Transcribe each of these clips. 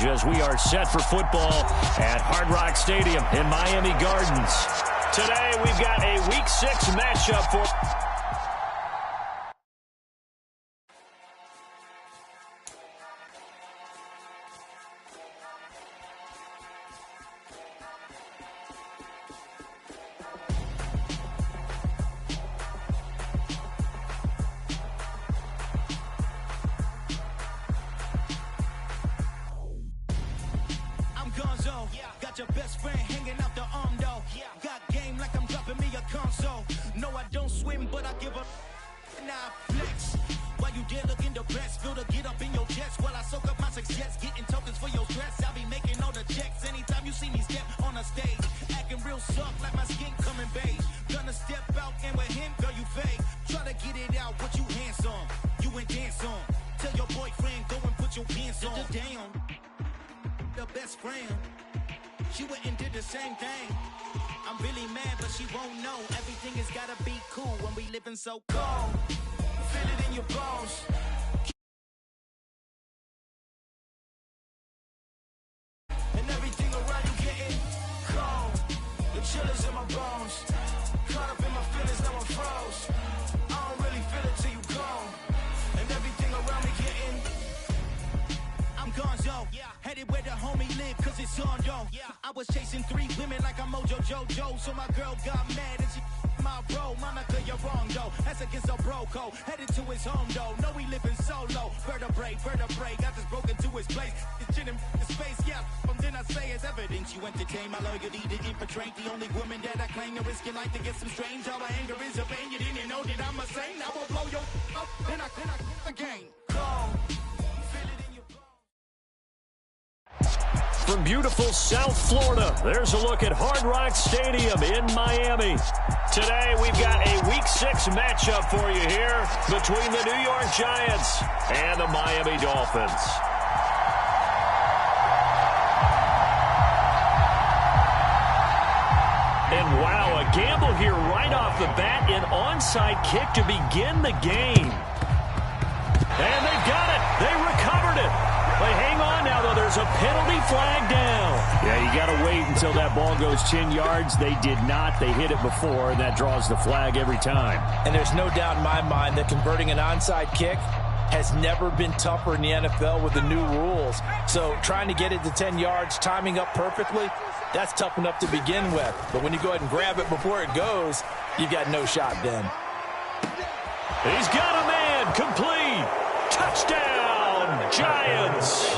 stage as we are set for football at Hard Rock Stadium in Miami Gardens. Today we've got a Week 6 matchup for... Got your best friend hanging out the arm though. Got game like I'm dropping me a console. No, I don't swim, but I give a nah flex. While you there looking depressed, feel the get up in your chest while I soak up my success, getting tokens for your stress. I'll be making all the checks anytime you see me step on a stage, acting real soft like my skin coming beige. Gonna step out and with him, girl, you fake. Try to get it out, what you handsome, you ain't dance on. Tell your boyfriend go and put your pants on. Damn, the best friend. She went and did the same thing. I'm really mad, but she won't know. Everything has gotta be cool when we living so cold. Feel it in your bones. And everything around you getting cold. The chillers in my bones. Caught up in my feelings, now I'm froze. I don't really feel it till you go. And everything around me getting... I'm gonzo. Headed where the homie live, cause it's on, yo. I was chasing 3 women like I'm Mojo Jojo, so my girl got mad and she my bro. Monica, you're wrong, though. That's against a bro code. Headed to his home, though. No, we living solo. Vertebrae. Got this broken to his place. It's chin in his face, yeah. From then I say it's evidence you entertain my loyalty to infiltrate. The only woman that I claim to risk your life to get some strange. All my anger is a pain. You didn't know that I'm a saint. I will blow your up, then I again. Go. From beautiful South Florida, there's a look at Hard Rock Stadium in Miami. Today, we've got a Week 6 matchup for you here between the New York Giants and the Miami Dolphins. And wow, a gamble here right off the bat, an onside kick to begin the game. And they've got it. They recovered it. But hang on now, though. There's a penalty flag down. Yeah, you got to wait until that ball goes 10 yards. They did not. They hit it before, and that draws the flag every time. And there's no doubt in my mind that converting an onside kick has never been tougher in the NFL with the new rules. So trying to get it to 10 yards, timing up perfectly, that's tough enough to begin with. But when you go ahead and grab it before it goes, you've got no shot then. He's got a man. Complete. Touchdown, Giants.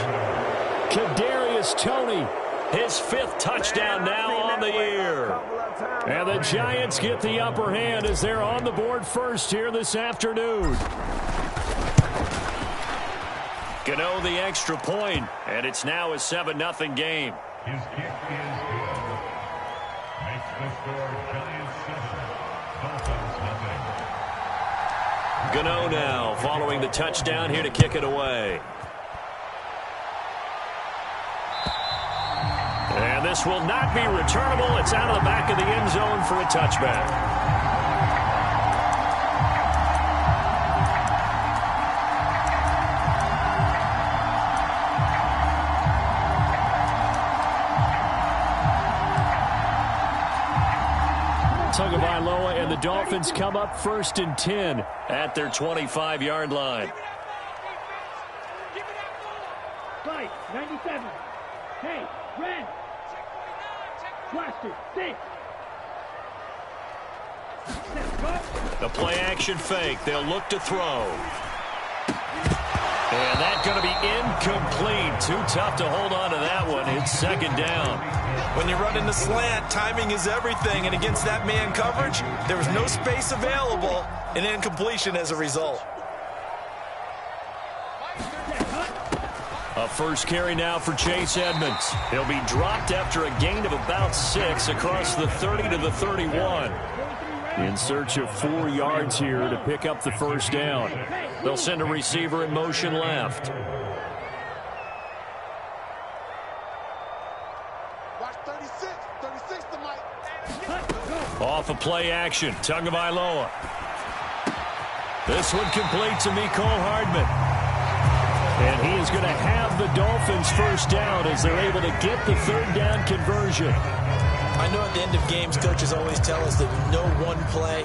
Kadarius Toney, his 5th touchdown now on the year. And the Giants get the upper hand as they're on the board first here this afternoon. Gano the extra point, and it's now a 7-0 game. His kick is good. Makes the score Giants 7, Dolphins 0. Gano now following the touchdown here to kick it away. And this will not be returnable. It's out of the back of the end zone for a touchback. Tagovailoa and the Dolphins come up 1st and 10 at their 25-yard line. Right, 97. Hey, red. Blaster, stay. The play action fake. They'll look to throw. And that's going to be incomplete. Too tough to hold on to that one. It's 2nd down. When you're running the slant, timing is everything. And against that man coverage, there was no space available. An incompletion as a result. A first carry now for Chase Edmonds. He'll be dropped after a gain of about 6 across the 30 to the 31. In search of 4 yards here to pick up the first down. They'll send a receiver in motion left. Watch 36 to Mike. Off a play action, Tagovailoa. This one complete to Mecole Hardman. And he is going to have the Dolphins first down as they're able to get the third down conversion. I know at the end of games, coaches always tell us that no one play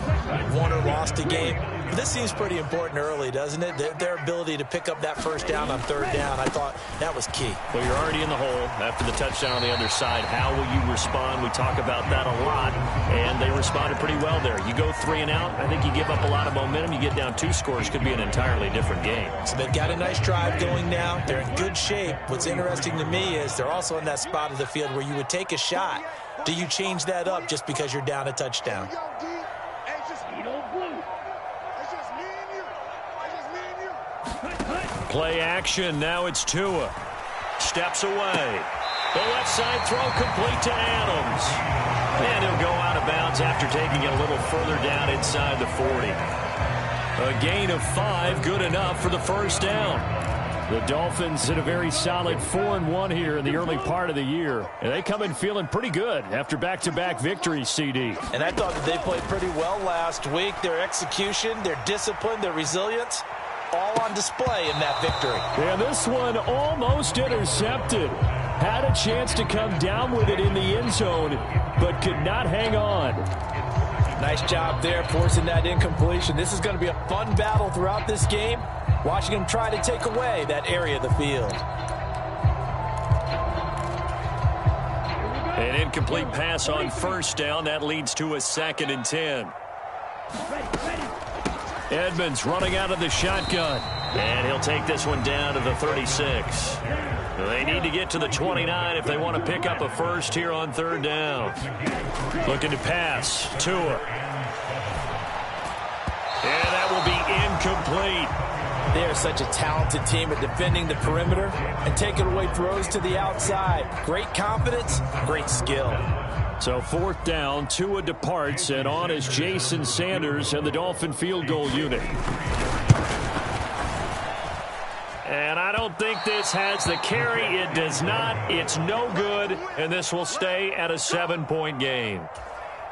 won or lost a game. But this seems pretty important early, doesn't it? Their ability to pick up that first down on third down, I thought that was key. Well, you're already in the hole after the touchdown on the other side. How will you respond? We talk about that a lot, and they responded pretty well there. You go 3 and out, I think you give up a lot of momentum. You get down 2 scores, could be an entirely different game. So they've got a nice drive going now. They're in good shape. What's interesting to me is they're also in that spot of the field where you would take a shot. Do you change that up just because you're down a touchdown? Play action. Now it's Tua. Steps away. The left side throw complete to Adams. And he'll go out of bounds after taking it a little further down inside the 40. A gain of 5, good enough for the first down. The Dolphins hit a very solid 4-1 here in the early part of the year. And they come in feeling pretty good after back-to-back victories, CD. And I thought that they played pretty well last week. Their execution, their discipline, their resilience, all on display in that victory. And this one almost intercepted. Had a chance to come down with it in the end zone, but could not hang on. Nice job there forcing that incompletion. This is going to be a fun battle throughout this game. Watching him try to take away that area of the field. An incomplete pass on first down. That leads to a 2nd and 10. Edmonds running out of the shotgun. And he'll take this one down to the 36. They need to get to the 29 if they want to pick up a first here on third down. Looking to pass. Tua. And that will be incomplete. They are such a talented team at defending the perimeter and taking away throws to the outside. Great confidence, great skill. So 4th down, Tua departs, and on is Jason Sanders and the Dolphin field goal unit. And I don't think this has the carry. It does not. It's no good, and this will stay at a 7-point game.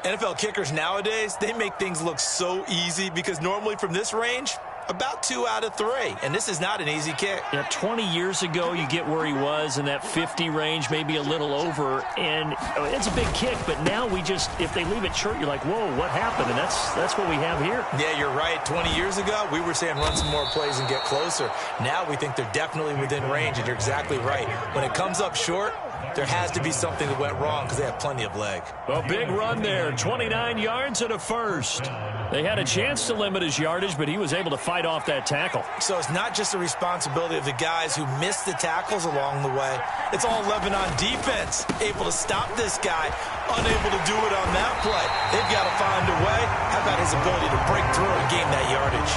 NFL kickers nowadays, they make things look so easy because normally from this range, about 2 out of 3, and this is not an easy kick. Yeah, 20 years ago, you get where he was in that 50 range, maybe a little over, and it's a big kick, but now we just, if they leave it short, you're like, whoa, what happened? And that's what we have here. Yeah, you're right. 20 years ago, we were saying run some more plays and get closer. Now we think they're definitely within range, and you're exactly right. When it comes up short, there has to be something that went wrong because they have plenty of leg. A big run there, 29 yards and a first. They had a chance to limit his yardage, but he was able to fight off that tackle. So it's not just the responsibility of the guys who missed the tackles along the way. It's all Lebanon defense, able to stop this guy, unable to do it on that play. They've got to find a way. How about his ability to break through and gain that yardage?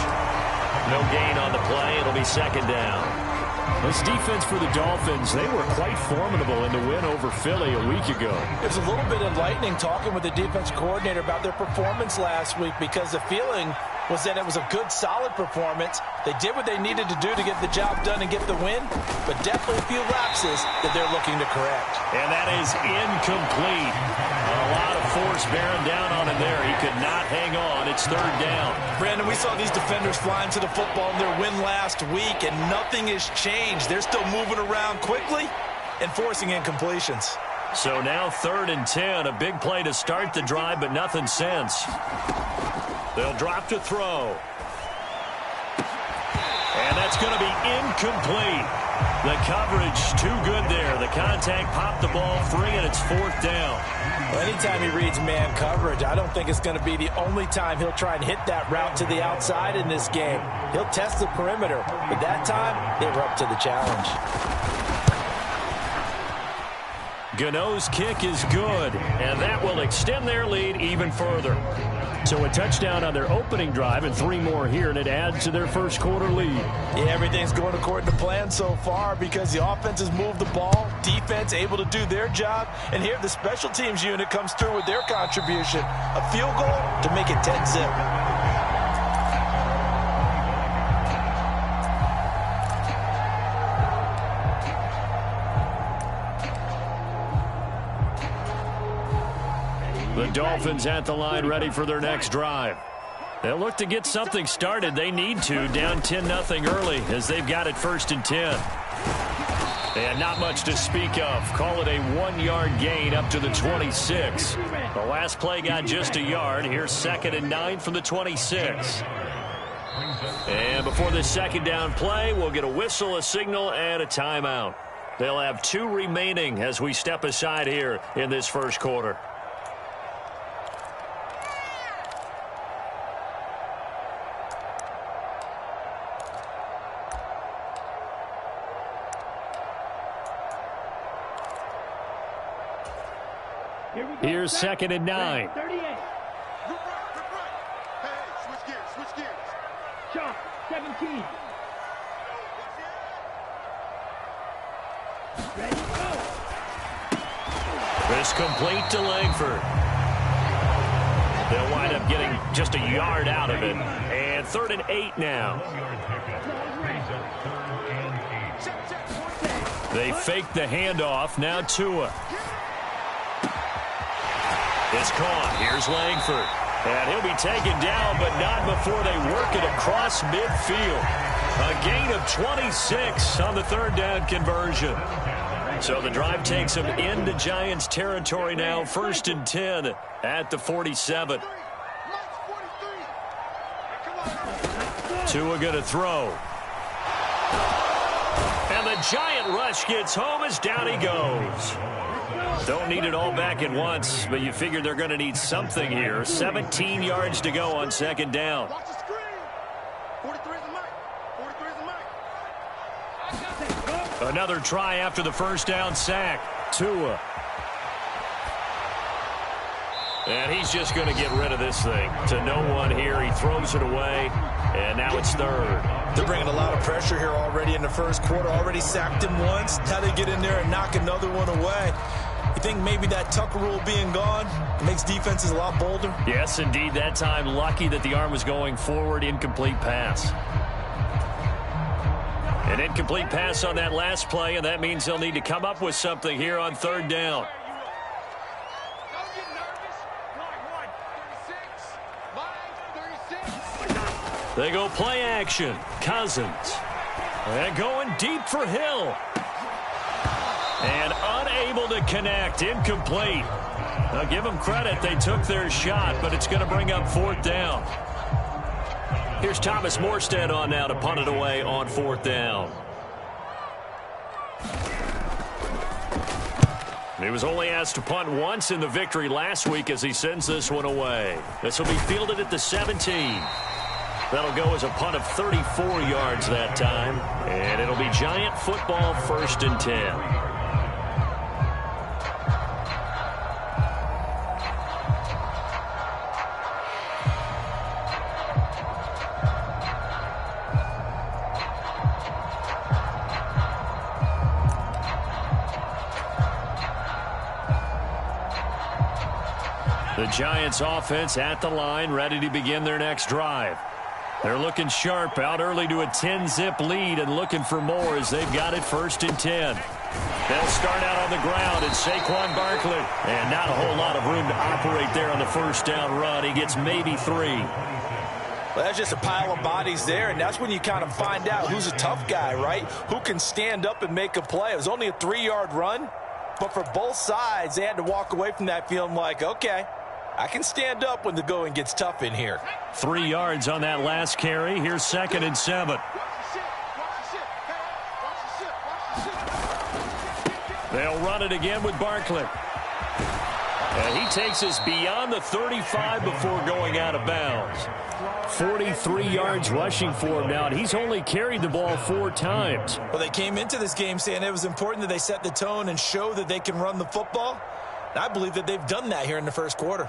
No gain on the play. It'll be 2nd down. This defense for the Dolphins, they were quite formidable in the win over Philly a week ago. It was a little bit enlightening talking with the defense coordinator about their performance last week because the feeling was that it was a good, solid performance. They did what they needed to do to get the job done and get the win, but definitely a few lapses that they're looking to correct. And that is incomplete. A lot of force bearing down on him there. He could not hang on. It's 3rd down. Brandon, we saw these defenders flying to the football in their win last week, and nothing has changed. They're still moving around quickly and forcing incompletions. So now 3rd and 10. A big play to start the drive, but nothing since. They'll drop to throw. And that's going to be incomplete. The coverage too good there. The contact popped the ball free, and it's 4th down. Well, anytime he reads man coverage, I don't think it's going to be the only time he'll try and hit that route to the outside in this game. He'll test the perimeter, but that time, they were up to the challenge. Gano's kick is good, and that will extend their lead even further. So a touchdown on their opening drive and 3 more here, and it adds to their first quarter lead. Yeah, everything's going according to plan so far because the offense has moved the ball, defense able to do their job, and here the special teams unit comes through with their contribution. A field goal to make it 10-zip. The Dolphins at the line ready for their next drive. They'll look to get something started. They need to, down 10-0 early as they've got it 1st and 10. And not much to speak of. Call it a 1-yard gain up to the 26. The last play got just a yard. Here's 2nd and 9 from the 26. And before this 2nd down play, we'll get a whistle, a signal, and a timeout. They'll have 2 remaining as we step aside here in this 1st quarter. Here's 2nd and 9. 38. Hey, switch gears. Shot, 17. Ready, go. This complete to Langford. They'll wind up getting just a yard out of it. And 3rd and 8 now. They fake the handoff. Now Tua. It's caught. Here's Langford. And he'll be taken down, but not before they work it across midfield. A gain of 26 on the 3rd down conversion. So the drive takes them into Giants territory now. 1st and 10 at the 47. Tua going to throw. And the Giant rush gets home as down he goes. Don't need it all back at once, but you figure they're going to need something here. 17 yards to go on 2nd down. Watch the screen. 43 is the mic. 43 is the mic. Another try after the 1st down sack. Tua. And he's just going to get rid of this thing. To no one here. He throws it away, and now it's 3rd. They're bringing a lot of pressure here already in the 1st quarter. Already sacked him once. Now they get in there and knock another one away. You think maybe that Tucker rule being gone makes defenses a lot bolder? Yes, indeed. That time, lucky that the arm was going forward. Incomplete pass. An incomplete pass on that last play, and that means they'll need to come up with something here on 3rd down. They go play action. Cousins. And going deep for Hill. And unable to connect. Incomplete. Now give them credit. They took their shot, but it's going to bring up 4th down. Here's Thomas Morstead on now to punt it away on 4th down. He was only asked to punt once in the victory last week as he sends this one away. This will be fielded at the 17. That'll go as a punt of 34 yards that time. And it'll be Giant football 1st and 10. The Giants offense at the line, ready to begin their next drive. They're looking sharp, out early to a 10-zip lead and looking for more as they've got it 1st and 10. They'll start out on the ground. It's Saquon Barkley. And not a whole lot of room to operate there on the 1st down run. He gets maybe 3. Well, that's just a pile of bodies there, and that's when you kind of find out who's a tough guy, right? Who can stand up and make a play. It was only a 3-yard run, but for both sides, they had to walk away from that feeling like, okay, I can stand up when the going gets tough in here. 3 yards on that last carry. Here's 2nd and 7. They'll run it again with Barkley. And he takes us beyond the 35 before going out of bounds. 43 yards rushing for him now, and he's only carried the ball 4 times. Well, they came into this game saying it was important that they set the tone and show that they can run the football. And I believe that they've done that here in the 1st quarter.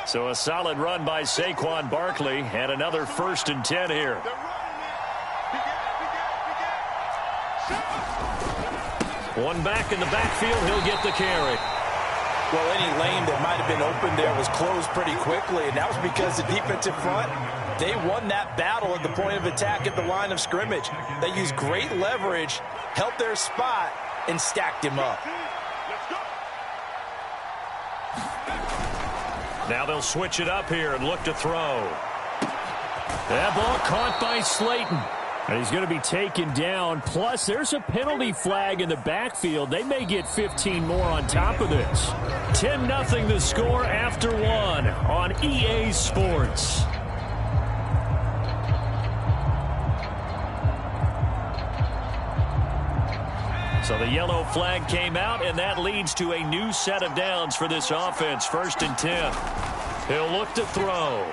So a solid run by Saquon Barkley and another 1st and 10 here. One back in the backfield, he'll get the carry. Well, any lane that might have been open there was closed pretty quickly, and that was because the defensive front, they won that battle at the point of attack at the line of scrimmage. They used great leverage, held their spot, and stacked him up. Now they'll switch it up here and look to throw. That ball caught by Slayton. And he's going to be taken down. Plus, there's a penalty flag in the backfield. They may get 15 more on top of this. 10-0 the score after one on EA Sports. So the yellow flag came out, and that leads to a new set of downs for this offense. 1st and 10. He'll look to throw.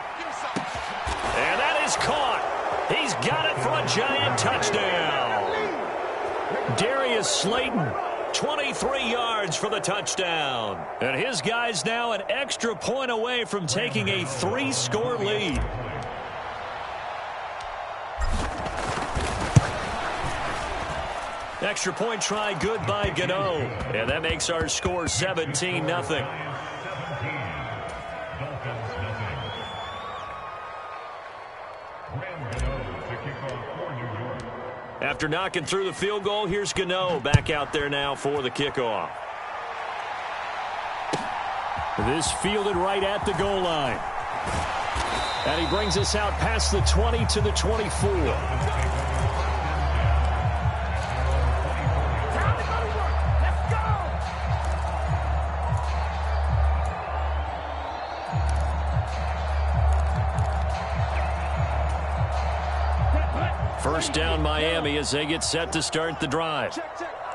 And that is caught. He's got it for a giant touchdown. Darius Slayton, 23 yards for the touchdown. And his guy's now an extra point away from taking a 3-score lead. Extra point try good by Gano. And that makes our score 17-0. After knocking through the field goal, here's Gano back out there now for the kickoff. This fielded right at the goal line. And he brings us out past the 20 to the 24. First down Miami as they get set to start the drive.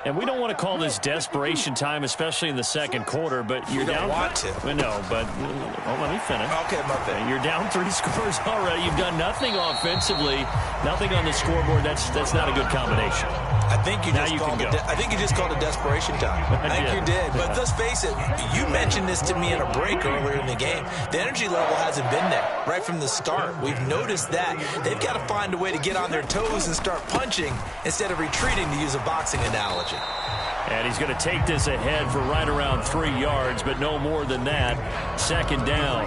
And we don't want to call this desperation time, especially in the second quarter, but you're down. Want to. No, but let me finish. Okay, my bad. You're down 3 scores already. You've done nothing offensively, nothing on the scoreboard. That's not a good combination. I think you just called it desperation time. I think you did. But let's face it, you mentioned this to me in a break earlier in the game. The energy level hasn't been there right from the start. We've noticed that. They've got to find a way to get on their toes and start punching instead of retreating, to use a boxing analogy. And he's going to take this ahead for right around 3 yards, but no more than that. 2nd down.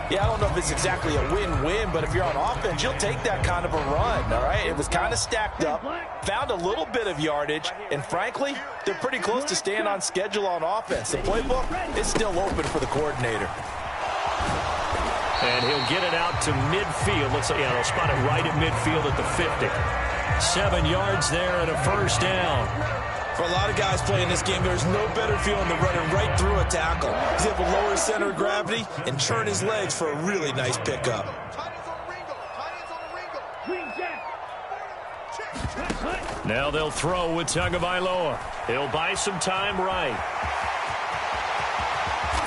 Yeah, I don't know if it's exactly a win-win, but if you're on offense, you'll take that kind of a run, all right? It was kind of stacked up, found a little bit of yardage, and frankly, they're pretty close to staying on schedule on offense. The playbook is still open for the coordinator. And he'll get it out to midfield. Looks like, they'll spot it right at midfield at the 50. 7 yards there and a 1st down. For a lot of guys playing this game, there's no better feeling than running right through a tackle. He's able to lower his center of gravity and turn his legs for a really nice pickup. Now they'll throw with Tagovailoa. He'll buy some time right.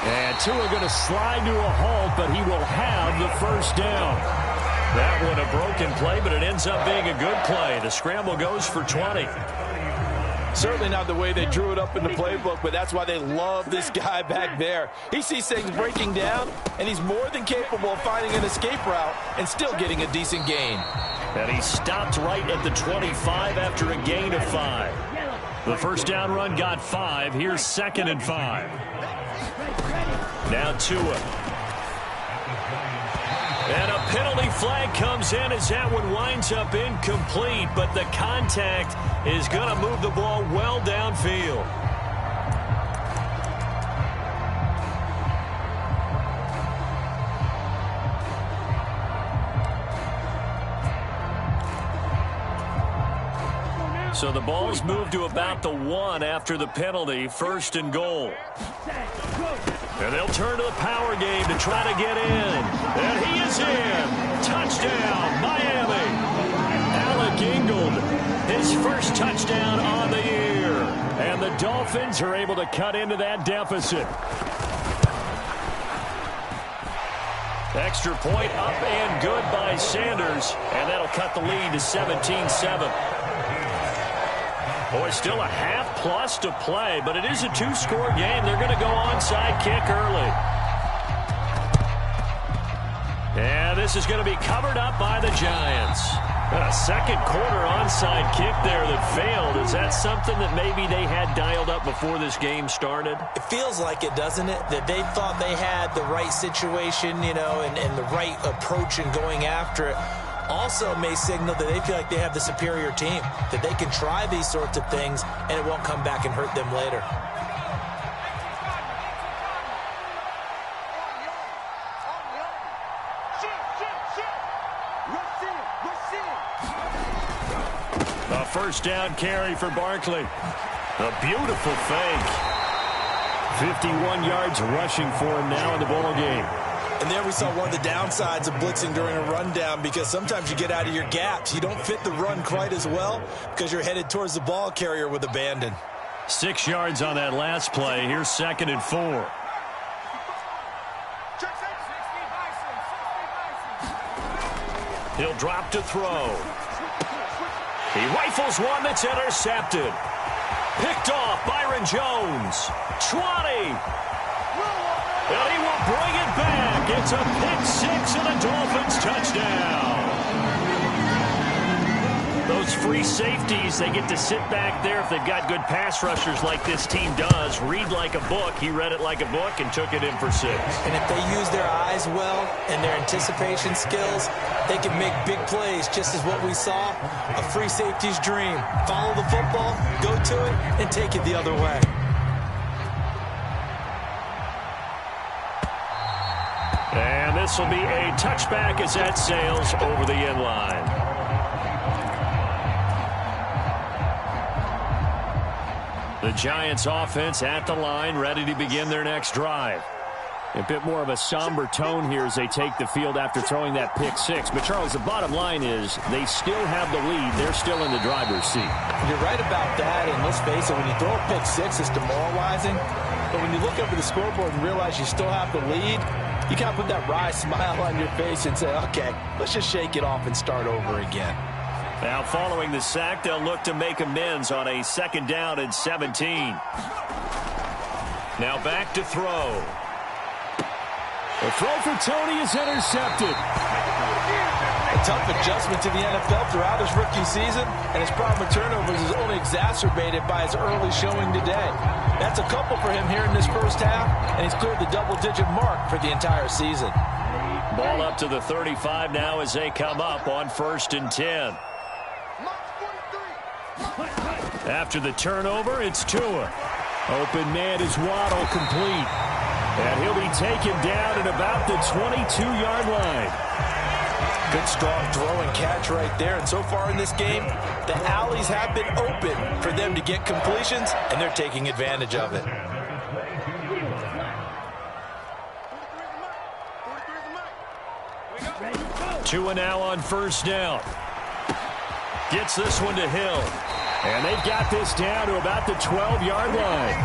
And Tua going to slide to a halt, but he will have the 1st down. That one a broken play, but it ends up being a good play. The scramble goes for 20. Certainly not the way they drew it up in the playbook, but that's why they love this guy back there. He sees things breaking down, and he's more than capable of finding an escape route and still getting a decent gain. And he stopped right at the 25 after a gain of 5. The 1st down run got 5. Here's 2nd and 5. Now Tua. And a penalty flag comes in as that one winds up incomplete, but the contact is going to move the ball well downfield. So the ball's moved to about the 1 after the penalty. 1st and goal. And they'll turn to the power game to try to get in. And he is in. Touchdown, Miami. Alec Ingold, his 1st touchdown on the year. And the Dolphins are able to cut into that deficit. Extra point up and good by Sanders. And that'll cut the lead to 17-7. Boy, still a half plus to play, but it is a 2-score game. They're going to go onside kick early. And this is going to be covered up by the Giants. A second quarter onside kick there that failed. Is that something that maybe they had dialed up before this game started? It feels like it, doesn't it? That they thought they had the right situation, and the right approach in going after it. Also may signal that they feel like they have the superior team, that they can try these sorts of things and it won't come back and hurt them later. first down carry for Barkley. A beautiful fake. 51 yards rushing for him now in the ball game. And there we saw one of the downsides of blitzing during a rundown, because sometimes you get out of your gaps. You don't fit the run quite as well because you're headed towards the ball carrier with abandon. 6 yards on that last play. Here's 2nd and 4. He'll drop to throw. He rifles one that's intercepted. Picked off Byron Jones. 20. And he will bring it back. It's a pick six and a Dolphins touchdown. Those free safeties, they get to sit back there if they've got good pass rushers like this team does. Read like a book. He read it like a book and took it in for 6. And if they use their eyes well and their anticipation skills, they can make big plays, just as what we saw. A free safety's dream. Follow the football, go to it, and take it the other way. And this will be a touchback as that sails over the end line. The Giants offense at the line, ready to begin their next drive. A bit more of a somber tone here as they take the field after throwing that pick six. But, Charles, the bottom line is they still have the lead. They're still in the driver's seat. You're right about that, and let's face it, when you throw a pick six, it's demoralizing. But when you look over the scoreboard and realize you still have the lead, you kind of put that wry smile on your face and say, okay, let's just shake it off and start over again. Now, following the sack, they'll look to make amends on a 2nd down and 17. Now back to throw. The throw for Tony is intercepted. A tough adjustment to the NFL throughout his rookie season, and his problem with turnovers is only exacerbated by his early showing today. That's a couple for him here in this first half, and he's cleared the double-digit mark for the entire season. Ball up to the 35 now as they come up on 1st and 10. After the turnover, it's Tua. Open man is Waddle, complete. And he'll be taken down at about the 22-yard line. Good, strong throw and catch right there. And so far in this game, the alleys have been open for them to get completions, and they're taking advantage of it. Tua now on 1st down. Gets this one to Hill. And they've got this down to about the 12-yard line.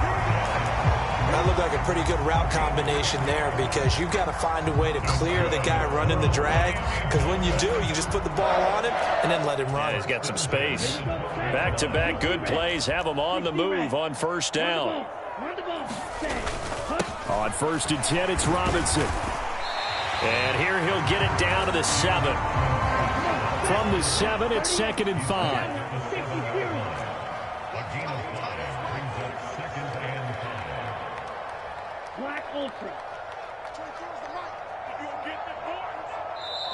That looked like a pretty good route combination there, because you've got to find a way to clear the guy running the drag, because when you do, you just put the ball on him and then let him run. Yeah, he's got some space. Back-to-back good plays have him on the move on 1st down. On 1st and 10, it's Robinson. And here he'll get it down to the 7. From the 7, it's 2nd and 5.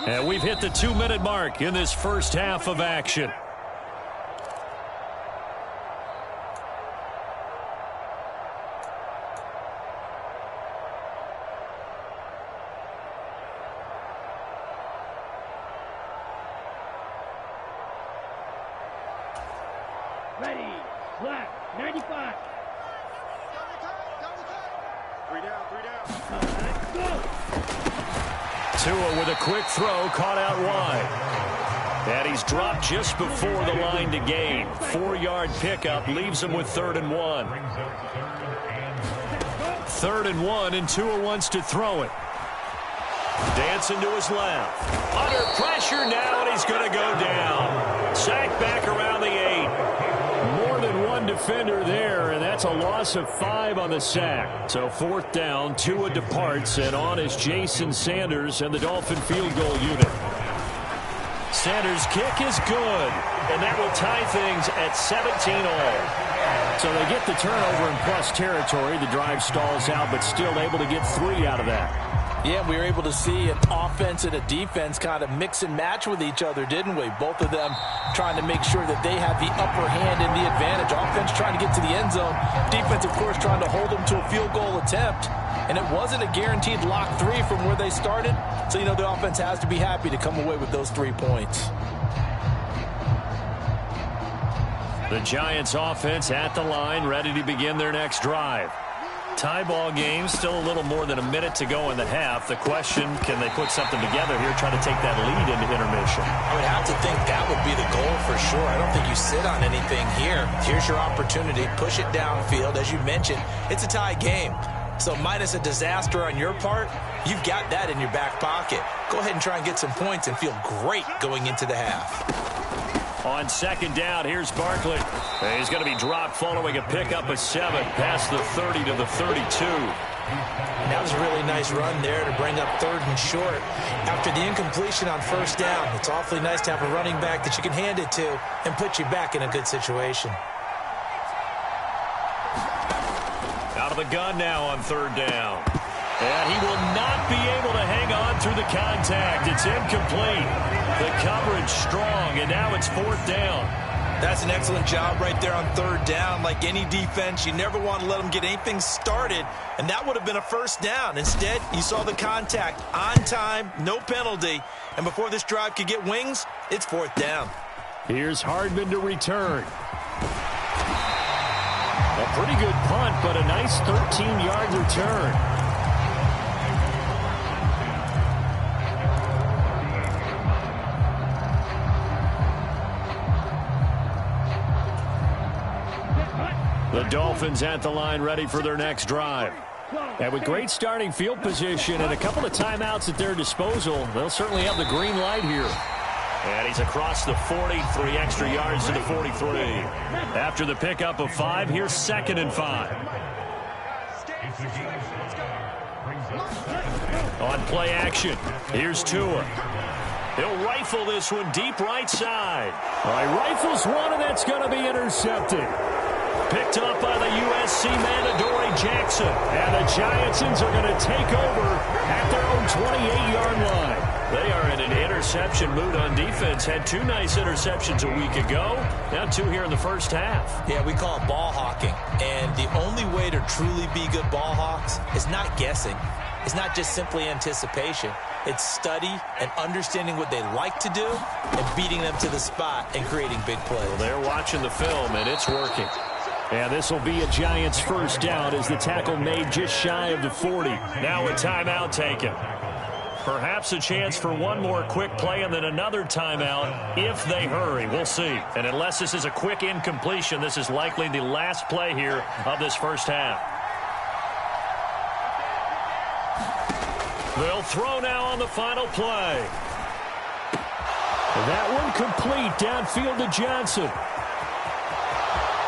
And we've hit the 2-minute mark in this first half of action. Ready, flat, 95. 3 down, 3 down. Let's go. Tua with a quick throw, caught out wide. And he's dropped just before the line to gain. 4-yard pickup leaves him with 3rd and 1. 3rd and 1, and Tua wants to throw it. Dancing to his left. Under pressure now, and he's going to go down. Sacked back around the 8. More than one defender there, and that's a loss of 5 on the sack. So 4th down, Tua departs, and on is Jason Sanders and the Dolphin field goal unit. Sanders' kick is good, and that will tie things at 17 all. So they get the turnover in plus territory. The drive stalls out, but still able to get 3 out of that. Yeah, we were able to see an offense and a defense kind of mix and match with each other, didn't we? Both of them trying to make sure that they have the upper hand and the advantage. Offense trying to get to the end zone. Defense, of course, trying to hold them to a field goal attempt. And it wasn't a guaranteed lock 3 from where they started. So, you know, the offense has to be happy to come away with those 3 points. The Giants offense at the line, ready to begin their next drive. Tie ball game, still a little more than a minute to go in the half. The question, can they put something together here, try to take that lead into intermission? I would have to think that would be the goal for sure. I don't think you sit on anything here. Here's your opportunity. Push it downfield. As you mentioned, it's a tie game. So minus a disaster on your part, you've got that in your back pocket. Go ahead and try and get some points and feel great going into the half. On second down, here's Barkley. He's going to be dropped following a pickup of 7 past the 30 to the 32. And that was a really nice run there to bring up 3rd and short. After the incompletion on first down, it's awfully nice to have a running back that you can hand it to and put you back in a good situation. Out of the gun now on 3rd down. And he will not be able to hang on through the contact. It's incomplete. The coverage strong, and now it's 4th down. That's an excellent job right there on 3rd down. Like any defense, you never want to let them get anything started, and that would have been a 1st down. Instead, you saw the contact on time, no penalty, and before this drive could get wings, it's 4th down. Here's Hardman to return. A pretty good punt, but a nice 13-yard return. The Dolphins at the line, ready for their next drive. And with great starting field position and a couple of timeouts at their disposal, they'll certainly have the green light here. And he's across the 40, 3 extra yards to the 43. After the pickup of 5, here's 2nd and 5. On play action, here's Tua. He'll rifle this one deep right side. All right, rifles one, and that's going to be intercepted. Picked up by the USC man, Adoree Jackson. And the Giantsons are going to take over at their own 28-yard line. They are in an interception mood on defense. Had 2 nice interceptions a week ago. Now 2 here in the first half. Yeah, we call it ball hawking. And the only way to truly be good ball hawks is not guessing. It's not just simply anticipation. It's study and understanding what they like to do and beating them to the spot and creating big plays. Well, they're watching the film, and it's working. And this will be a Giants 1st down as the tackle made just shy of the 40. Now a timeout taken. Perhaps a chance for one more quick play and then another timeout if they hurry. We'll see. And unless this is a quick incompletion, this is likely the last play here of this first half. They'll throw now on the final play. And that one complete downfield to Johnson.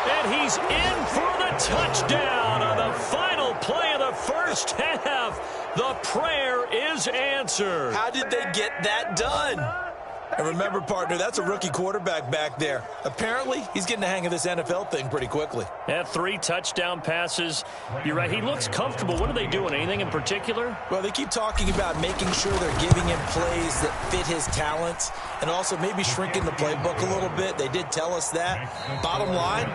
And he's in for the touchdown on the final play of the first half. The prayer is answered. How did they get that done? And remember, partner, that's a rookie quarterback back there. Apparently, he's getting the hang of this NFL thing pretty quickly. Had 3 touchdown passes. You're right, he looks comfortable. What are they doing? Anything in particular? Well, they keep talking about making sure they're giving him plays that fit his talents and also maybe shrinking the playbook a little bit. They did tell us that. Bottom line,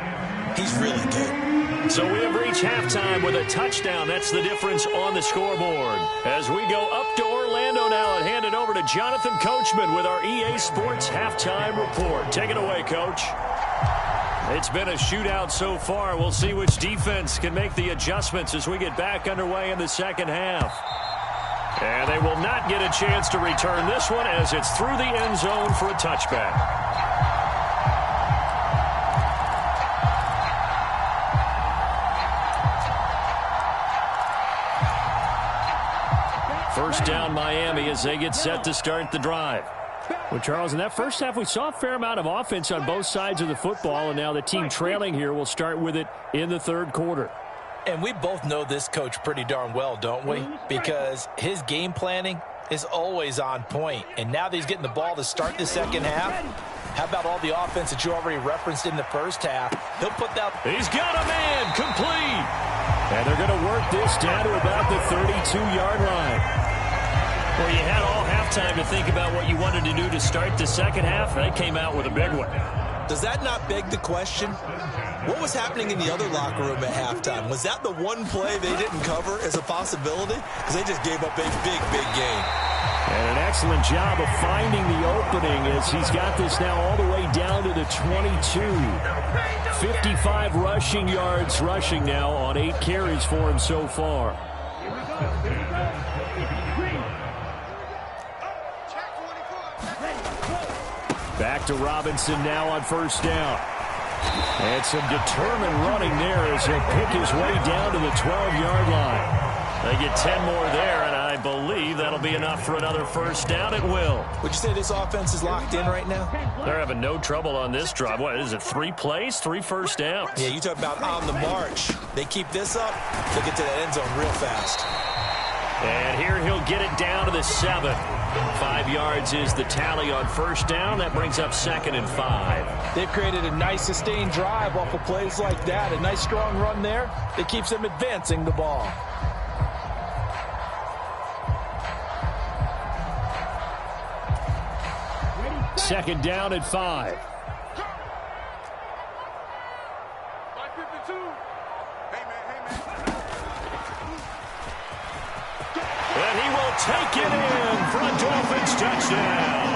he's really good. So we have reached halftime with a touchdown. That's the difference on the scoreboard. As we go up to Orlando now and hand it over to Jonathan Coachman with our EA Sports Halftime Report. Take it away, Coach. It's been a shootout so far. We'll see which defense can make the adjustments as we get back underway in the second half. And they will not get a chance to return this one as it's through the end zone for a touchback. First down, Miami, as they get set to start the drive. Well, Charles, in that first half, we saw a fair amount of offense on both sides of the football, and now the team trailing here will start with it in the third quarter. And we both know this coach pretty darn well, don't we? Because his game planning is always on point. And now that he's getting the ball to start the second half, how about all the offense that you already referenced in the first half? He'll put that. He's got a man complete. And they're going to work this down to about the 32-yard line. Well, you had all halftime to think about what you wanted to do to start the second half. They came out with a big one. Does that not beg the question? What was happening in the other locker room at halftime? Was that the one play they didn't cover as a possibility? Because they just gave up a big, big game. And an excellent job of finding the opening as he's got this now all the way down to the 22. 55 rushing yards rushing now on 8 carries for him so far. Back to Robinson now on first down. And some determined running there as he'll pick his way down to the 12-yard line. They get 10 more there, and I believe that'll be enough for another first down. It will. Would you say this offense is locked in right now? They're having no trouble on this drive. What is it, 3 plays, 3 first downs? Yeah, you talk about on the march. They keep this up, they'll get to that end zone real fast. And here he'll get it down to the 7. 5 yards is the tally on first down. That brings up 2nd and 5. They've created a nice sustained drive off of plays like that. A nice strong run there that keeps them advancing the ball. Second down and 5. And he will take it in for a Dolphins touchdown.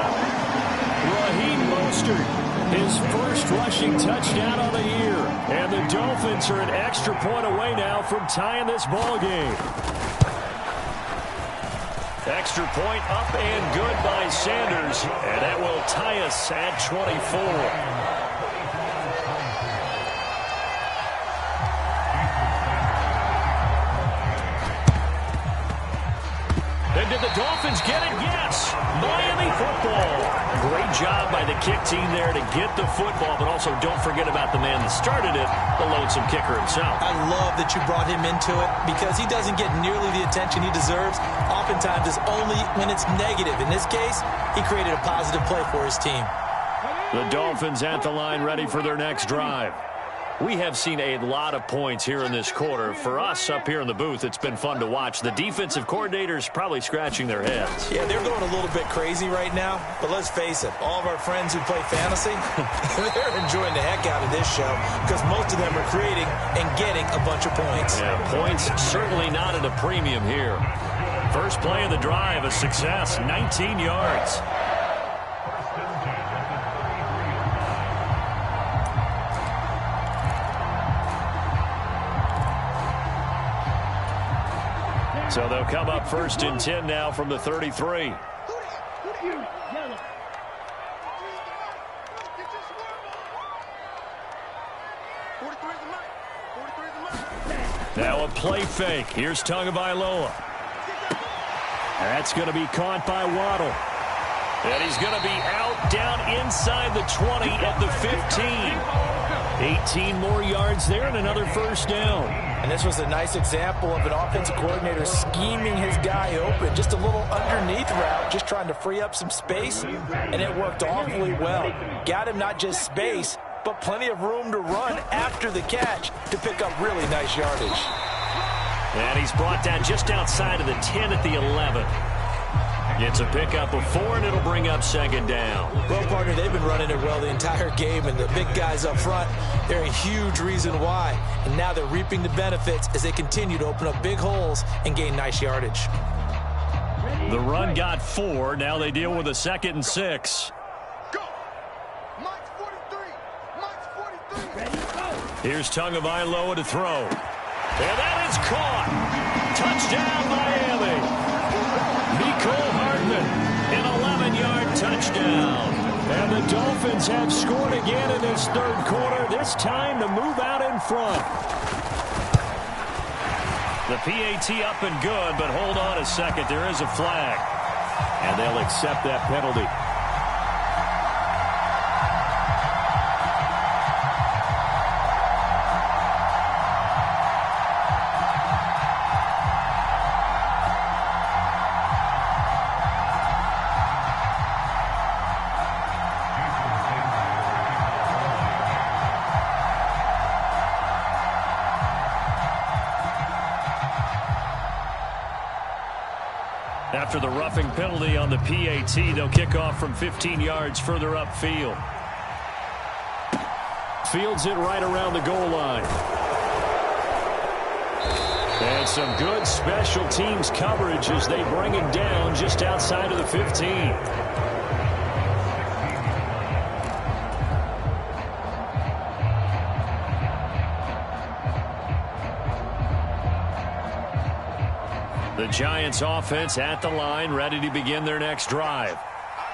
Raheem Mostert, his first rushing touchdown of the year. And the Dolphins are an extra point away now from tying this ball game. Extra point up and good by Sanders. And that will tie us at 24. And did the Dolphins get it? Yes. Miami football. Great job by the kick team there to get the football, but also don't forget about the man that started it, the lonesome kicker himself. I love that you brought him into it because he doesn't get nearly the attention he deserves. Oftentimes it's only when it's negative. In this case, he created a positive play for his team. The Dolphins at the line ready for their next drive. We have seen a lot of points here in this quarter. For us up here in the booth, it's been fun to watch. The defensive coordinators probably scratching their heads. Yeah, they're going a little bit crazy right now. But let's face it, all of our friends who play fantasy, they're enjoying the heck out of this show because most of them are creating and getting a bunch of points. Yeah, points certainly not at a premium here. First play of the drive, a success, 19 yards. So they'll come up 1st and 10 now from the 33. Now a play fake. Here's Tagovailoa. That's going to be caught by Waddle. And he's going to be out down inside the 20 at the 15. 18 more yards there and another first down. And this was a nice example of an offensive coordinator scheming his guy open. Just a little underneath route, just trying to free up some space, and it worked awfully well. Got him not just space, but plenty of room to run after the catch to pick up really nice yardage. And he's brought down just outside of the 10 at the 11. It's a pickup of 4, and it'll bring up 2nd down. Well, partner, they've been running it well the entire game, and the big guys up front, they're a huge reason why. And now they're reaping the benefits as they continue to open up big holes and gain nice yardage. The run got 4. Now they deal with a 2nd and 6. Here's Tagovailoa to throw. And that is caught. Touchdown, Miami. Nicole Hardman, an 11-yard touchdown. And the Dolphins have scored again in this third quarter, this time to move out in front. The PAT up and good, but hold on a second. There is a flag. And they'll accept that penalty. After the roughing penalty on the PAT, they'll kick off from 15 yards further upfield. Fields it right around the goal line. And some good special teams coverage as they bring him down just outside of the 15. The Giants offense at the line, ready to begin their next drive.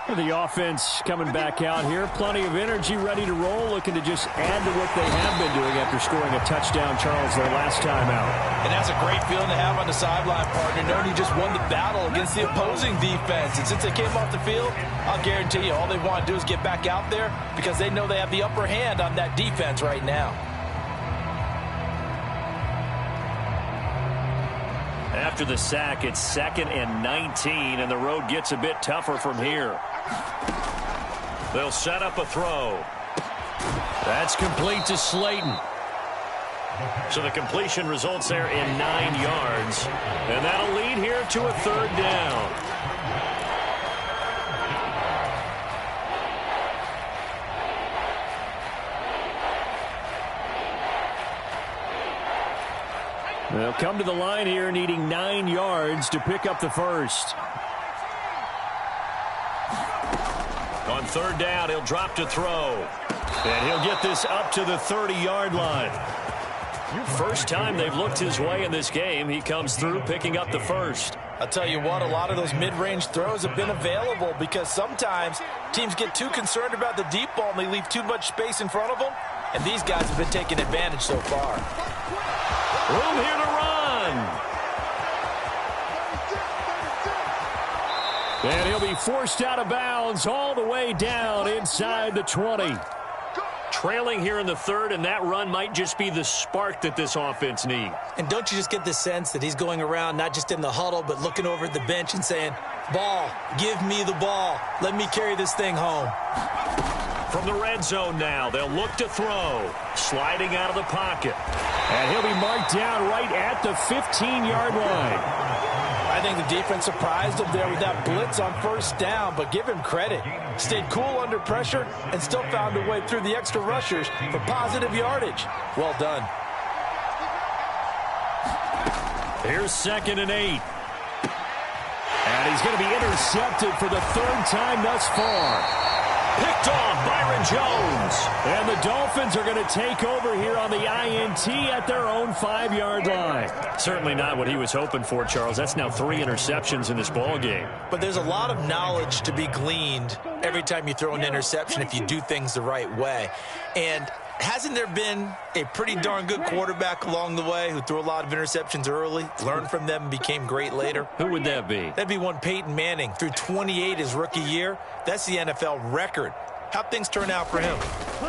The offense coming back out here. Plenty of energy, ready to roll, looking to just add to what they have been doing after scoring a touchdown, Charles, their last time out. And that's a great feeling to have on the sideline, partner, knowing you just won the battle against the opposing defense. And since they came off the field, I'll guarantee you all they want to do is get back out there because they know they have the upper hand on that defense right now. After the sack, it's 2nd and 19, and the road gets a bit tougher from here. They'll set up a throw. That's complete to Slayton. So the completion results there in 9 yards, and that'll lead here to a 3rd down. They'll come to the line here needing 9 yards to pick up the first. On 3rd down, he'll drop to throw. And he'll get this up to the 30-yard line. First time they've looked his way in this game. He comes through picking up the first. I'll tell you what, a lot of those mid-range throws have been available because sometimes teams get too concerned about the deep ball and they leave too much space in front of them. And these guys have been taking advantage so far. Room here to run. And he'll be forced out of bounds all the way down inside the 20. Trailing here in the 3rd, and that run might just be the spark that this offense needs. And don't you just get the sense that he's going around not just in the huddle, but looking over at the bench and saying, ball, give me the ball. Let me carry this thing home. From the red zone now, they'll look to throw. Sliding out of the pocket. And he'll be marked down right at the 15-yard line. I think the defense surprised him there with that blitz on 1st down, but give him credit. Stayed cool under pressure and still found a way through the extra rushers for positive yardage. Well done. Here's 2nd and 8. And he's going to be intercepted for the 3rd time thus far. Picked off Byron Jones. And the Dolphins are going to take over here on the INT at their own 5-yard line. Certainly not what he was hoping for, Charles. That's now 3 interceptions in this ball game. But there's a lot of knowledge to be gleaned every time you throw an interception if you do things the right way. And hasn't there been a pretty darn good quarterback along the way who threw a lot of interceptions early, learned from them, and became great later? Who would that be? That'd be one Peyton Manning. Threw 28 his rookie year. That's the NFL record. How'd things turn out for him?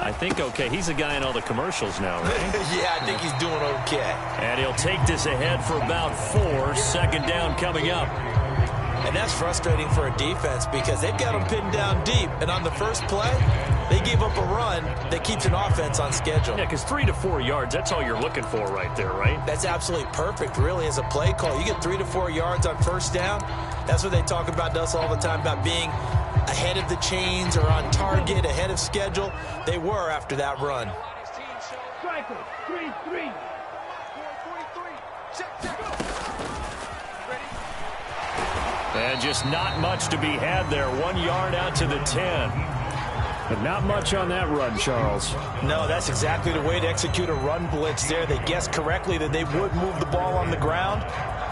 I think okay. He's a guy in all the commercials now, right? Yeah, I think he's doing okay. And he'll take this ahead for about 4. 2nd down coming up. And that's frustrating for a defense because they've got them pinned down deep. And on the first play, they gave up a run that keeps an offense on schedule. Yeah, because 3 to 4 yards, that's all you're looking for right there, right? That's absolutely perfect, really, as a play call. You get 3 to 4 yards on 1st down. That's what they talk about to us all the time, about being ahead of the chains or on target, ahead of schedule. They were after that run. Striker, 3-3. And just not much to be had there. 1 yard out to the 10. But not much on that run, Charles. No, that's exactly the way to execute a run blitz there. They guessed correctly that they would move the ball on the ground,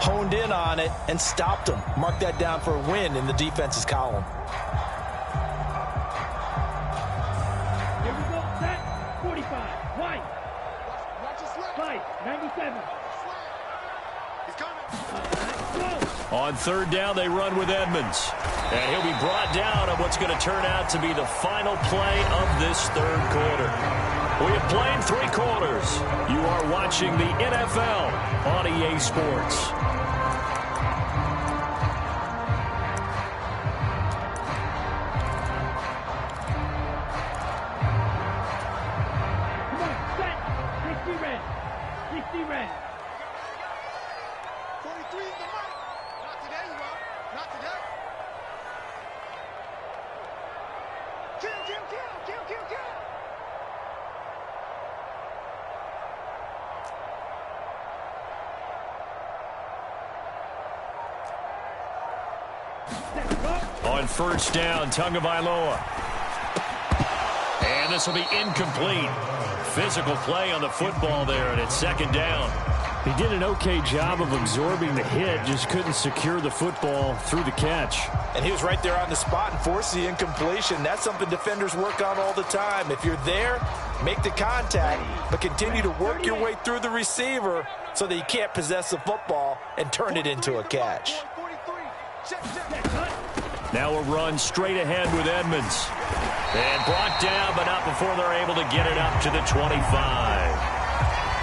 honed in on it, and stopped them. Mark that down for a win in the defense's column. Here we go, set, 45, White. 97. He's coming. On 3rd down, they run with Edmonds. And he'll be brought down on what's going to turn out to be the final play of this 3rd quarter. We have played 3 quarters. You are watching the NFL on EA Sports. Come on, set, 60 red. 60 red. 43 is the mark. Not today, you are. Not today. Kill, kill, kill, kill, kill, kill. on first down, Tagovailoa. And this will be incomplete. Physical play on the football there, and it's second down. He did an okay job of absorbing the hit, just couldn't secure the football through the catch. And he was right there on the spot and forced the incompletion. That's something defenders work on all the time. If you're there, make the contact, but continue to work your way through the receiver so that you can't possess the football and turn it into a catch. Now a run straight ahead with Edmonds. And brought down, but not before they're able to get it up to the 25.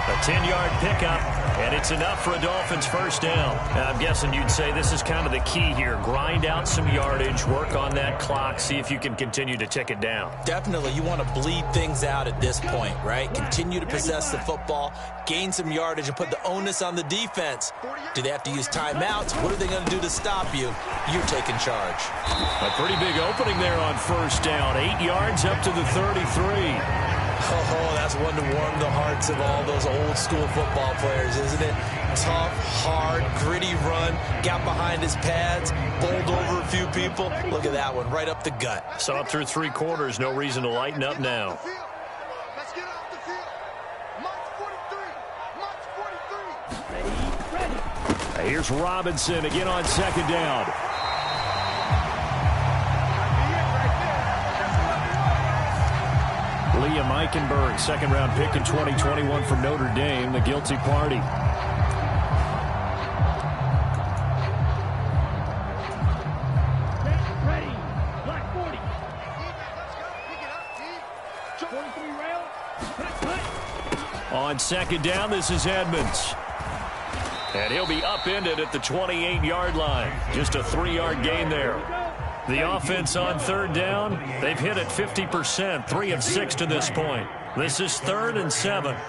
A 10-yard pickup, and it's enough for a Dolphins first down. And I'm guessing you'd say this is kind of the key here. Grind out some yardage, work on that clock, see if you can continue to tick it down. Definitely, you want to bleed things out at this point, right? Continue to possess the football, gain some yardage, and put the onus on the defense. Do they have to use timeouts? What are they going to do to stop you? You're taking charge. A pretty big opening there on first down. 8 yards up to the 33. Oh, that's one to warm the hearts of all those old-school football players, isn't it? Tough, hard, gritty run, got behind his pads, bowled over a few people. Look at that one, right up the gut. So up through 3 quarters, no reason to lighten up now. Let's get off the field. March 43. March 43. Here's Robinson again on second down. Liam Eichenberg, second-round pick in 2021 from Notre Dame, the guilty party. Ready. Black 40. Pick it up, 43 rail. Cut. On second down, this is Edmonds. And he'll be upended at the 28-yard line. Just a 3-yard gain there. The offense on third down, they've hit it 50%, 3 of 6 to this point. This is 3rd and 7. 36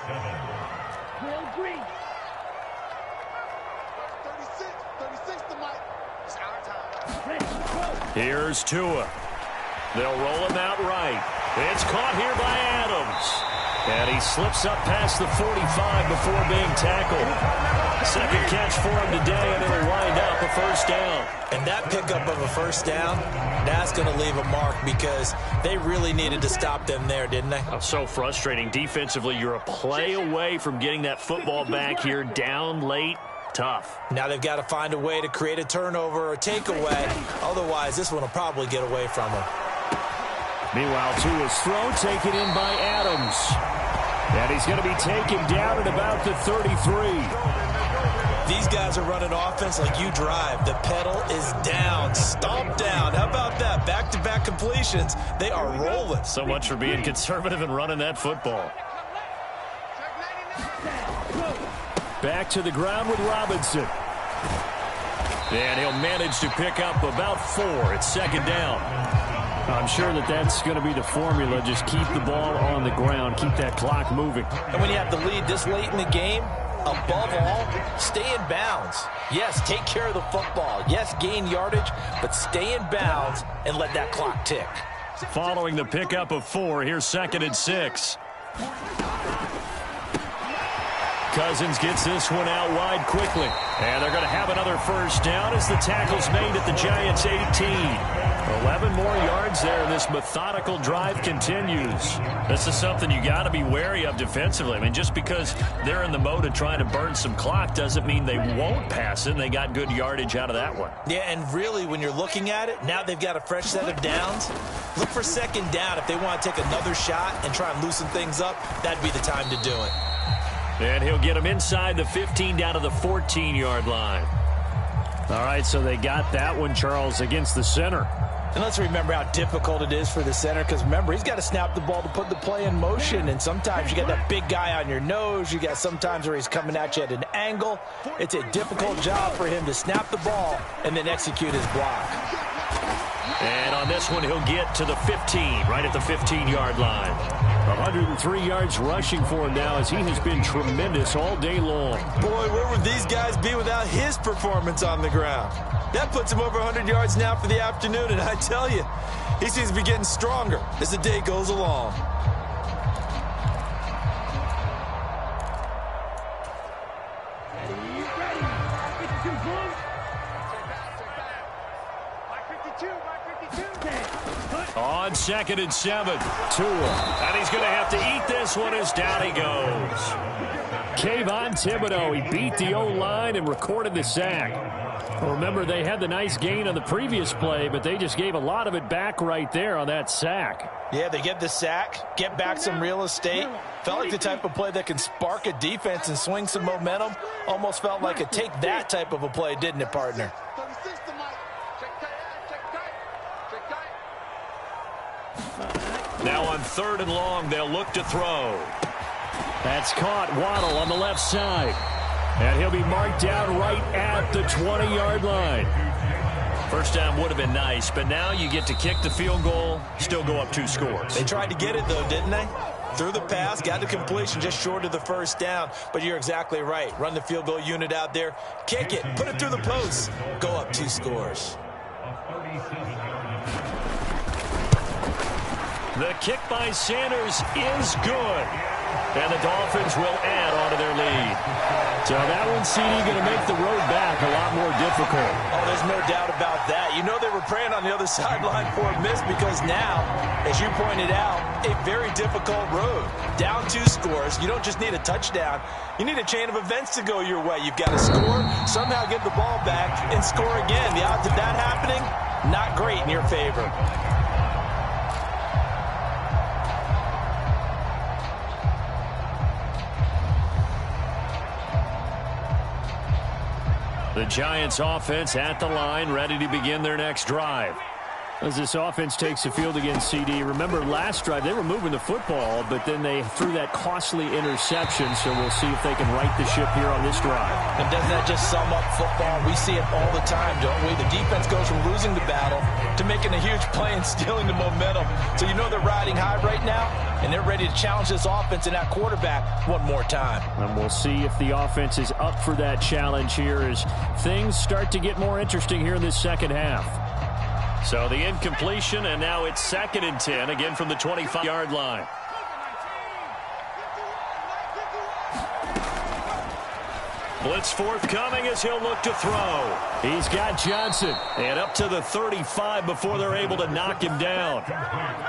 to Mike. It's our time. Here's Tua. They'll roll him out right. It's caught here by Adams. And he slips up past the 45 before being tackled. Second catch for him today, and it'll wind up a first down. And that pickup of a first down, that's going to leave a mark because they really needed to stop them there, didn't they? Oh, so frustrating. Defensively, you're a play away from getting that football back here down late. Tough. Now they've got to find a way to create a turnover or takeaway. Otherwise, this one will probably get away from them. Meanwhile, Tua's throw taken in by Adams. And he's going to be taken down at about the 33. These guys are running offense like you drive. The pedal is down, stomped down. How about that? Back-to-back completions. They are rolling. So much for being conservative and running that football. Back to the ground with Robinson. And he'll manage to pick up about 4. It's second down. I'm sure that's going to be the formula. Just keep the ball on the ground. Keep that clock moving. And when you have the lead this late in the game, above all, stay in bounds. Yes, take care of the football. Yes, gain yardage, but stay in bounds and let that clock tick. Following the pickup of 4, here's 2nd and 6. Cousins gets this one out wide quickly. And they're going to have another first down as the tackle's made at the Giants' 18. 11 more yards there, and this methodical drive continues. This is something you got to be wary of defensively. I mean, just because they're in the mode of trying to burn some clock doesn't mean they won't pass it, and they got good yardage out of that one. Yeah, and really, when you're looking at it, now they've got a fresh set of downs. Look for second down. If they want to take another shot and try and loosen things up, that'd be the time to do it. And he'll get him inside the 15 down to the 14-yard line. All right, so they got that one, Charles, against the center. And let's remember how difficult it is for the center, because remember, he's got to snap the ball to put the play in motion, and sometimes you got that big guy on your nose. You got sometimes where he's coming at you at an angle. It's a difficult job for him to snap the ball and then execute his block. And on this one, he'll get to the 15, right at the 15-yard line. 103 yards rushing for him now as he has been tremendous all day long. Boy, where would these guys be without his performance on the ground? That puts him over 100 yards now for the afternoon, and I tell you, he seems to be getting stronger as the day goes along. Ready. 52 points. Mike 52, Mike 52. on 2nd and 7. And he's going to have to eat this one as down he goes. Kayvon Thibodeau, he beat the O-line and recorded the sack. Well, remember, they had the nice gain on the previous play, but they just gave a lot of it back right there on that sack. Yeah, they get the sack, get back some real estate. Felt like the type of play that can spark a defense and swing some momentum. Almost felt like a take that type of a play, didn't it, partner? Now on 3rd and long, they'll look to throw. That's caught. Waddle on the left side. And he'll be marked down right at the 20-yard line. First down would have been nice, but now you get to kick the field goal, still go up 2 scores. They tried to get it, though, didn't they? Threw the pass, got the completion just short of the first down. But you're exactly right. Run the field goal unit out there. Kick it. Put it through the post. Go up 2 scores. The kick by Sanders is good. And the Dolphins will add on to their lead. So that one, CD, going to make the road back a lot more difficult. Oh, there's no doubt about that. You know they were praying on the other sideline for a miss because now, as you pointed out, a very difficult road. Down 2 scores. You don't just need a touchdown. You need a chain of events to go your way. You've got to score, somehow get the ball back, and score again. The odds of that happening, not great in your favor. The Giants offense at the line, ready to begin their next drive. As this offense takes the field against CD, remember last drive they were moving the football, but then they threw that costly interception, so we'll see if they can right the ship here on this drive. And doesn't that just sum up football? We see it all the time, don't we? The defense goes from losing the battle to making a huge play and stealing the momentum. So you know they're riding high right now, and they're ready to challenge this offense and that quarterback one more time. And we'll see if the offense is up for that challenge here as things start to get more interesting here in this second half. So the incompletion, and now it's 2nd and 10, again from the 25-yard line. Blitz forthcoming as he'll look to throw. He's got Johnson. And up to the 35 before they're able to knock him down.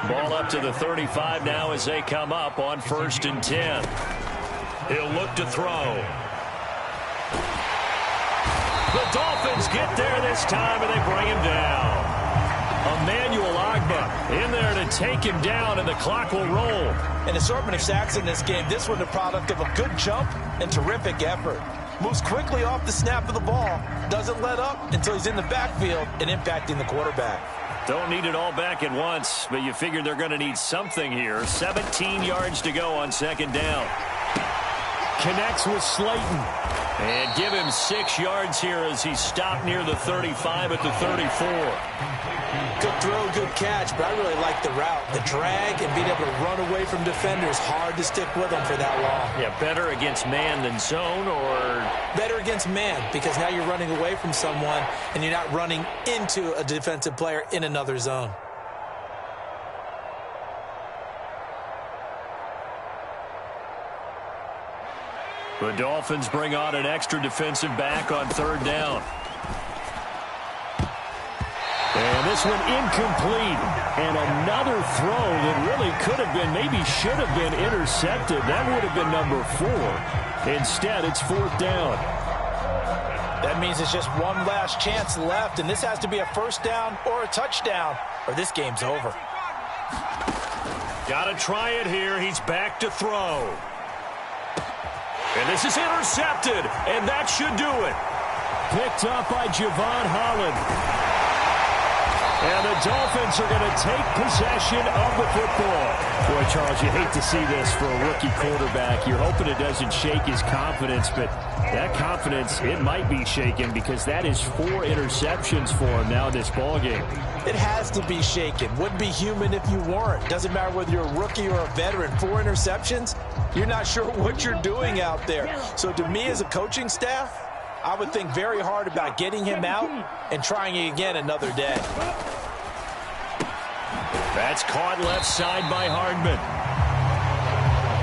Ball up to the 35 now as they come up on 1st and 10. He'll look to throw. The Dolphins get there this time, and they bring him down. Emmanuel Ogbah in there to take him down, and the clock will roll. An assortment of sacks in this game. This one the product of a good jump and terrific effort. Moves quickly off the snap of the ball. Doesn't let up until he's in the backfield and impacting the quarterback. Don't need it all back at once, but you figure they're going to need something here. 17 yards to go on 2nd down. Connects with Slayton. And give him 6 yards here as he's stopped near the 35 at the 34. Good throw, good catch, but I really like the route. The drag and being able to run away from defenders, hard to stick with them for that long. Yeah, better against man than zone, or? Better against man, because now you're running away from someone and you're not running into a defensive player in another zone. The Dolphins bring on an extra defensive back on 3rd down. And this one incomplete. And another throw that really could have been, maybe should have been intercepted. That would have been number 4. Instead, it's 4th down. That means it's just one last chance left, and this has to be a 1st down or a touchdown, or this game's over. Got to try it here. He's back to throw. And this is intercepted, and that should do it. Picked up by Javon Holland. And the Dolphins are going to take possession of the football. Boy, Charles, you hate to see this for a rookie quarterback. You're hoping it doesn't shake his confidence, but that confidence, it might be shaken because that is 4 interceptions for him now in this ballgame. It has to be shaken. Wouldn't be human if you weren't. Doesn't matter whether you're a rookie or a veteran. 4 interceptions, you're not sure what you're doing out there. So to me as a coaching staff, I would think very hard about getting him out and trying it again another day. That's caught left side by Hardman.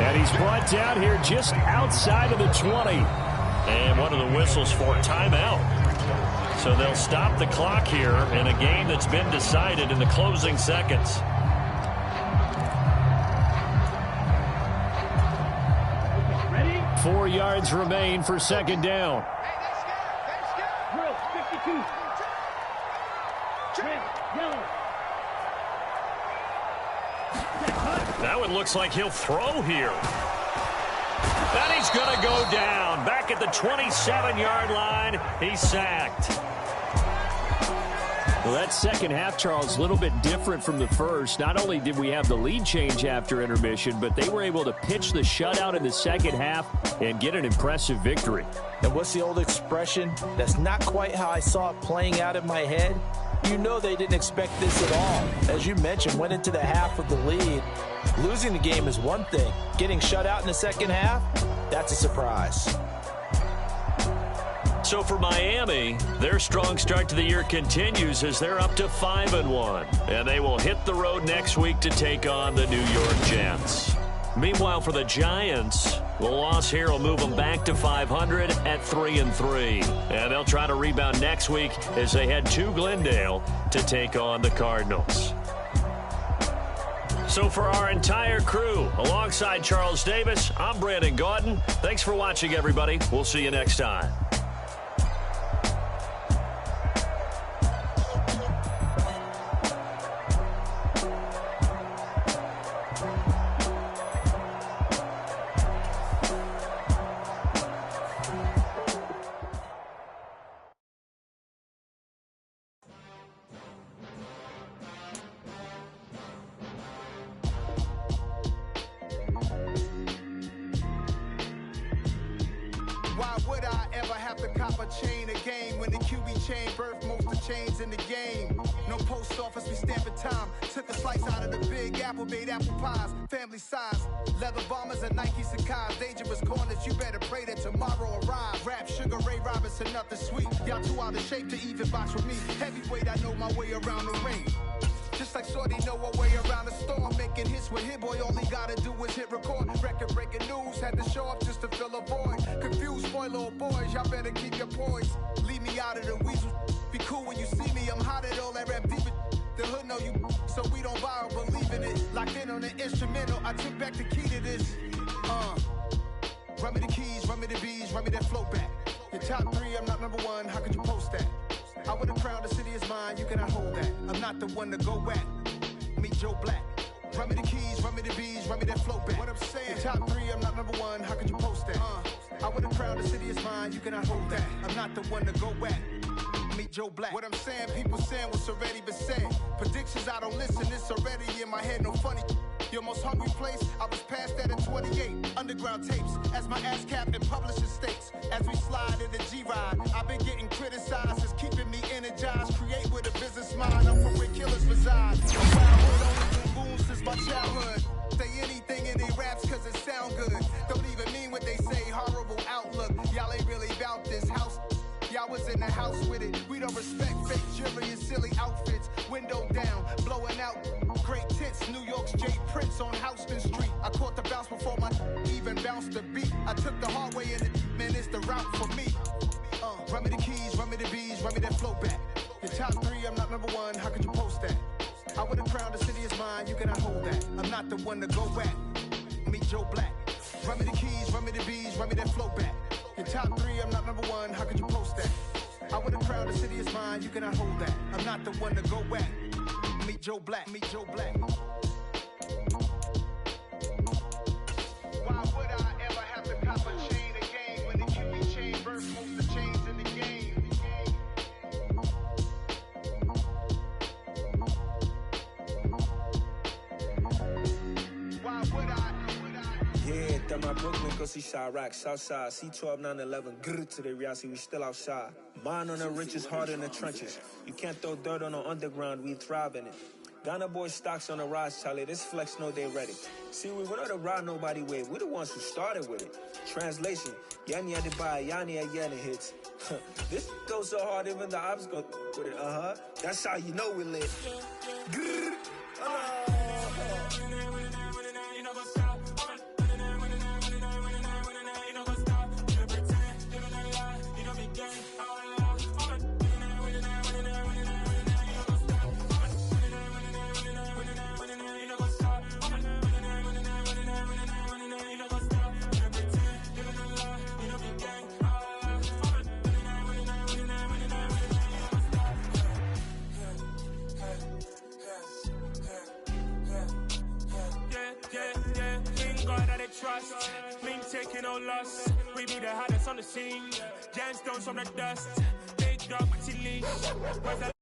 And he's brought down here just outside of the 20. And one of the whistles for timeout. So they'll stop the clock here in a game that's been decided in the closing seconds. 4 yards remain for second down. That one looks like he'll throw here. And he's going to go down. Back at the 27-yard line, he's sacked. Well, that second half, Charles, a little bit different from the first. Not only did we have the lead change after intermission, but they were able to pitch the shutout in the second half and get an impressive victory. And what's the old expression? That's not quite how I saw it playing out in my head. You know they didn't expect this at all. As you mentioned, went into the half with the lead. Losing the game is one thing. Getting shut out in the second half, that's a surprise. So for Miami, their strong start to the year continues as they're up to 5-1. And they will hit the road next week to take on the New York Jets. Meanwhile, for the Giants, the loss here will move them back to 500 at 3-3. And they'll try to rebound next week as they head to Glendale to take on the Cardinals. So for our entire crew, alongside Charles Davis, I'm Brandon Gaudin. Thanks for watching, everybody. We'll see you next time. Why would I ever have to cop a chain a game when the QB chain birthed most of chains in the game? No post office, we stamping time. Took a slice out of the big apple, made apple pies, family size. Leather bombers and Nike Sacai's. Dangerous corners, you better pray that tomorrow arrives. Rap, Sugar Ray Robinson, nothing sweet. Y'all too out of shape to even box with me. Heavyweight, I know my way around the ring. Just like Shorty know a way around the storm. Making hits with Hit Boy, all he gotta do is hit record. Record-breaking news, had to show up just to fill a void. Confused, spoiled little boys, y'all better keep your poise. Leave me out of the weasel. Be cool when you see me, I'm hot at all that rap deep. The hood know you, so we don't borrow, believe in it. Locked in on the instrumental, I took back the key to this. Run me the keys, run me the bees, run me that flow back. Your top three, I'm not number one, how could you post that? I would have crowned the city is mine, you cannot hold that. I'm not the one to go back. Meet Joe Black. Run me the keys, run me the bees, run me that flow back. What I'm saying, your top three, I'm not number one, how could you post that? I would have crowned the city is mine, you cannot hold that. I'm not the one to go back. Meet Joe Black. What I'm saying, people saying what's already been said. Predictions, I don't listen, it's already in my head, no funny. Your most hungry place, I was past that at 28. Underground tapes, as my ass cap in publishing states. As we slide in the G-Ride, I've been getting criticized, it's keeping me energized. Create with a business mind, I'm from where killers reside. Childhood, only boom since my childhood. Say anything in they raps cause it sound good. Don't even mean what they say, horrible outlook. Y'all ain't really about this house. Y'all was in the house with it. We don't respect fake jewelry and silly outfits. Window down, blowing out great tits. New York's J. Prince on Houston Street. I caught the bounce before my even bounced the beat. I took the hard way and it, man, it's the route for me. Run me the keys, run me the bees, run me that flow back. Your top three, I'm not number one, how could you post that? I would have crowned the city is mine, you cannot hold that. I'm not the one to go back. Meet Joe Black. Run me the keys, run me the bees, run me that flow back. Your top three, I'm not number one, how could you post that? I would have crowned the city is mine, you cannot hold that. I'm not the one to go back. Meet Joe Black, meet Joe Black. Why would I ever have to cop a chain a game when the QB chain birthed most of the chains in the game? Why would I? Yeah, that my Brooklyn, go see Chirac, Southside, C12, 911, grrr to the reality, we still outside. Mine on the riches, heart in the trenches. You can't throw dirt on the underground, we thrive in it. Ghana boy stocks on the rise, Charlie, this flex know they ready. See, we were not the ride nobody with, we the ones who started with it. Translation, Yanni had to buy, Yanni had Yanni hits. This goes so hard, even the ops go with it, That's how you know we lit. Grrr, trust. Mean taking no loss. We be the hottest on the scene. Gemstones from the dust. Big dog, leash.